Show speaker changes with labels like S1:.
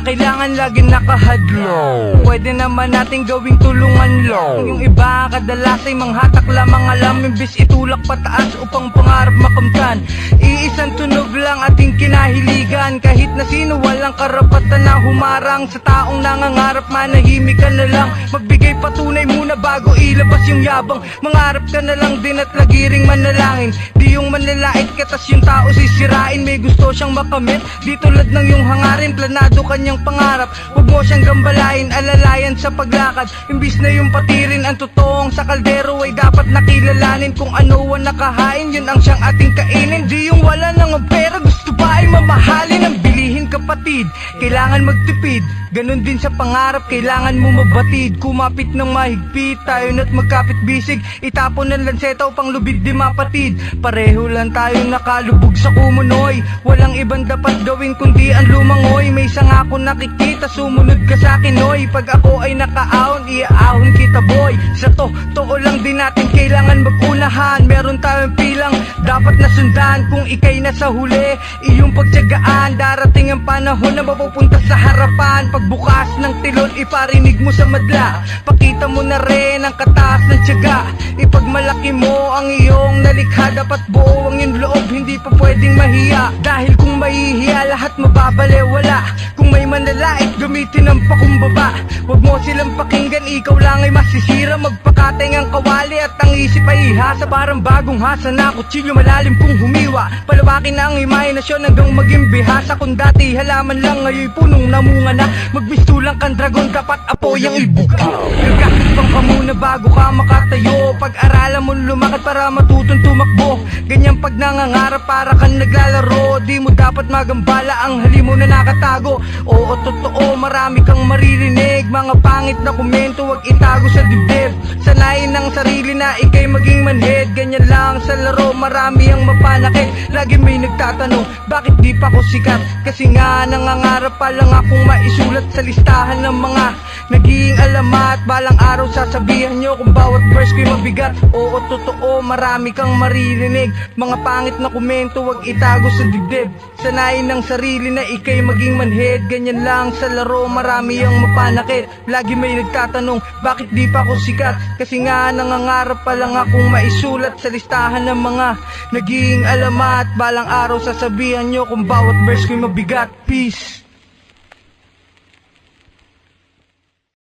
S1: ba kailangan laging nakahadlong? Pwede naman natin gawing tulungan lang. Yung iba kadalas ay manghatak lamang alam, imbis itulak pataas upang pangarap makamtan. Iisang tunog lang ating kinahiligan, kahit na sino walang karapatan na humarang sa taong nangangarap. Manahimik ka na lang, magbigay patunay muna bago ilabas yung yabang. Mangarap ka na lang din at lagiring manalangin, di yung manlalait ka tas yung tao sisirain. May gusto siyang makamit, di tulad ng yung hangarin, planado kanyang pangarap. Huwag mo siyang gambalain, alalayan sa paglakad, imbis na yung patirin ang totoong sa kaldero ay dapat nakilalanin. Kung ano ang nakahain, yun ang siyang ating kainin. Di yung wala nang pera, gusto ba ay mamahalin ang bilihin kapatid? Kailangan magtipid, ganun din sa pangarap, kailangan mo mabatid. Kumapit ng mahigpit, tayo na't magkapit bisig, itapon ng lanseta upang lubid di mapatid. Pareho lang tayong nakalubog sa kumunoy, walang ibang dapat gawin kundi ang lumangoy. May isang ako nakikita, sumunod ka sa akin oy. Pag ako ay nakaahon, iaahon kita boy. Sa totoo lang din natin kailangan magunahan, meron tayong pilang dapat nasundan. Kung ikay nasa huli, iyong pagtiyagaan, darating ang panahon na mapupunta sa harapan. Pagbukas ng tilon, iparinig mo sa madla, pakita mo na rin ang kataas ng tiyaga. Ipagmalaki mo ang iyong nalikha, dapat buo ang iyong loob, hindi pa pwedeng mahiya. Dahil kung mahihiya, lahat mababalewala. Kung may manlalait, gamitin ang pakumbaba. Huwag mo silang pakinggan, ikaw lang ay masisira. Magpakateng ang kawali at ang isip ay ihasa, parang bagong hasa na kutsilyo malalim kung humiwa. Palawakin ang imahinasyon hanggang maging bihasa. Kung dati halaman lang, ngayon punong namunga na. Magmistulang kang dragon, dapat apoy ang ibuka. Nagkakipang ka muna bago ka makatayo, pag-aralan mo lumakad para matutong tumakbo. Ganyan pag nangangarap para kang naglalaro, di mo dapat magambala ang hali mo na nakatago. Oo, totoo, marami kang maririnig, mga pangit na komento, wag itago sa dibdib. Sanayin ang sarili na ikay maging manhid, ganyan lang sa laro, marami ang mapanakit. Lagi may nagtatanong, bakit di pa ako sikat? Kasi nga nangangarap pa lang akong maisulat sa listahan ng mga naging alamat. Balang araw sasabihan nyo kung bawat verse ko'y mabigat. Oo, totoo, marami kang maririnig, mga pangit na komento, wag itago sa dibdib. Sanayin ng sarili na ikay maging manhid, ganyan lang sa laro, marami ang mapanakit. Lagi may nagtatanong, bakit di pa ako sikat? Kasi nga nangangarap pa lang akong maisulat sa listahan ng mga naging alamat. Balang araw sasabihan nyo kung bawat verse ko'y mabigat. Peace.